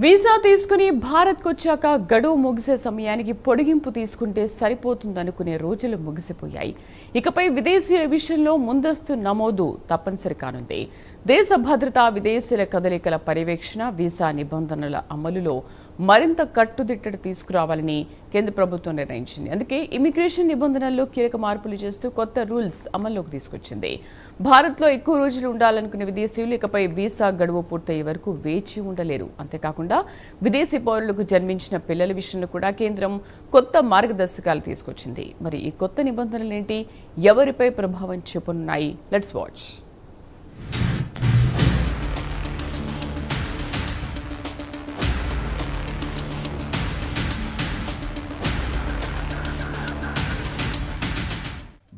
Visa తీసుకుని భారత్కొచ్చాక గడువు ముగిసే సమయానికి పొడిగింపు తీసుకుంటే సరిపోతుందనుకునే రోజులు ముగిసిపోయాయి. ఇకపై విదేశీయుల విషయంలో ముందస్తు నమోదు తప్పనిసరి కానుంది. దేశ భద్రత, విదేశీయుల కదలికల పర్యవేక్షణ, వీసా నిబంధనల అమలులో మరింత కట్టుదిట్టడి తీసుకురావాలని కేంద్ర ప్రభుత్వం నిర్ణయించింది. అందుకే ఇమిగ్రేషన్ నిబంధనల్లో కీలక మార్పులు చేస్తూ కొత్త రూల్స్ అమల్లోకి తీసుకొచ్చింది. భారత్లో ఎక్కువ రోజులు ఉండాలనుకునే విదేశీయులు ఇకపై వీసా గడువు పూర్తయ్యే వరకు వేచి ఉండలేరు. అంతేకాకుండా విదేశీ పౌరులకు జన్మించిన పిల్లల విషయంలో కూడా కేంద్రం కొత్త మార్గదర్శకాలు తీసుకొచ్చింది. మరి ఈ కొత్త నిబంధనలేంటి, ఎవరిపై ప్రభావం చూపనున్నాయి? Let's watch.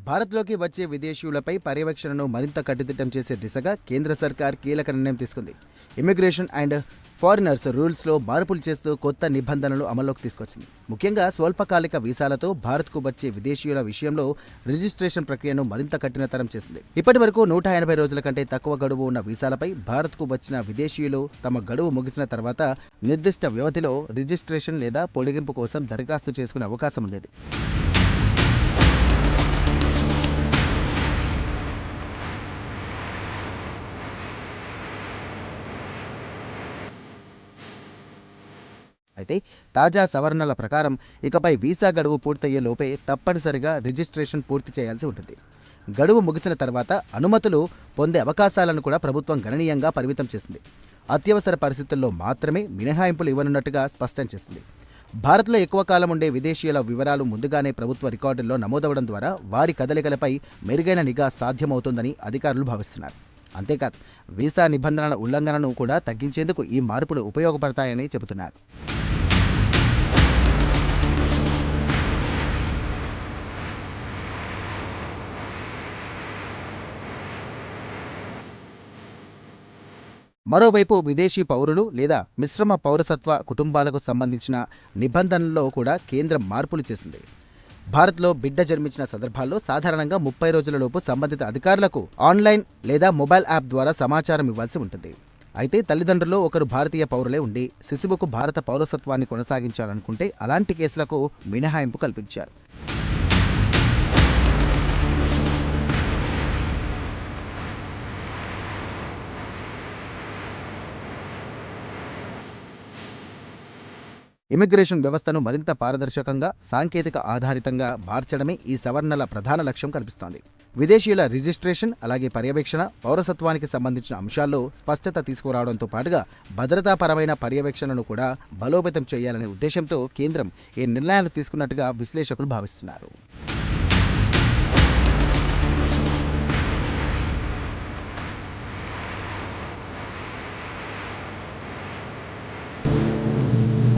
భారత్లోకి వచ్చే విదేశీయులపై పర్యవేక్షణను మరింత కట్టుదిట్టం చేసే దిశగా కేంద్ర సర్కార్ కీలక నిర్ణయం తీసుకుంది. ఇమిగ్రేషన్ అండ్ ఫారినర్స్ రూల్స్లో మార్పులు చేస్తూ కొత్త నిబంధనలు అమల్లోకి తీసుకొచ్చింది. ముఖ్యంగా స్వల్పకాలిక వీసాలతో భారత్కు వచ్చే విదేశీయుల విషయంలో రిజిస్ట్రేషన్ ప్రక్రియను మరింత కఠినతరం చేసింది. ఇప్పటి వరకు 180 రోజుల కంటే తక్కువ గడువు ఉన్న వీసాలపై భారత్కు వచ్చిన విదేశీయులు తమ గడువు ముగిసిన తర్వాత నిర్దిష్ట వ్యవధిలో రిజిస్ట్రేషన్ లేదా పొడిగింపు కోసం దరఖాస్తు చేసుకునే అవకాశం ఉండేది. అయితే తాజా సవరణల ప్రకారం ఇకపై వీసా గడువు పూర్తయ్యే లోపే తప్పనిసరిగా రిజిస్ట్రేషన్ పూర్తి చేయాల్సి ఉంటుంది. గడువు ముగిసిన తర్వాత అనుమతులు పొందే అవకాశాలను కూడా ప్రభుత్వం గణనీయంగా పరిమితం చేసింది. అత్యవసర పరిస్థితుల్లో మాత్రమే మినహాయింపులు ఇవ్వనున్నట్టుగా స్పష్టం చేసింది. భారత్లో ఎక్కువ కాలం ఉండే విదేశీయుల వివరాలు ముందుగానే ప్రభుత్వ రికార్డుల్లో నమోదవడం ద్వారా వారి కదలికలపై మెరుగైన నిఘా సాధ్యమవుతుందని అధికారులు భావిస్తున్నారు. అంతేకాదు, వీసా నిబంధనల ఉల్లంఘనను కూడా తగ్గించేందుకు ఈ మార్పులు ఉపయోగపడతాయని చెబుతున్నారు. మరోవైపు విదేశీ పౌరులు లేదా మిశ్రమ పౌరసత్వ కుటుంబాలకు సంబంధించిన నిబంధనల్లో కూడా కేంద్రం మార్పులు చేసింది. భారత్లో బిడ్డ జన్మించిన సందర్భాల్లో సాధారణంగా 30 రోజులలోపు సంబంధిత అధికారులకు ఆన్లైన్ లేదా మొబైల్ యాప్ ద్వారా సమాచారం ఇవ్వాల్సి ఉంటుంది. అయితే తల్లిదండ్రుల్లో ఒకరు భారతీయ పౌరులే ఉండి శిశువుకు భారత పౌరసత్వాన్ని కొనసాగించాలనుకుంటే అలాంటి కేసులకు మినహాయింపు కల్పించారు. ఇమిగ్రేషన్ వ్యవస్థను మరింత పారదర్శకంగా, సాంకేతిక ఆధారితంగా మార్చడమే ఈ సవరణల ప్రధాన లక్ష్యం కనిపిస్తోంది. విదేశీయుల రిజిస్ట్రేషన్, అలాగే పర్యవేక్షణ, పౌరసత్వానికి సంబంధించిన అంశాల్లో స్పష్టత తీసుకురావడంతో పాటుగా భద్రతాపరమైన పర్యవేక్షణను కూడా బలోపేతం చేయాలనే ఉద్దేశంతో కేంద్రం ఈ నిర్ణయాలు తీసుకున్నట్టుగా విశ్లేషకులు భావిస్తున్నారు.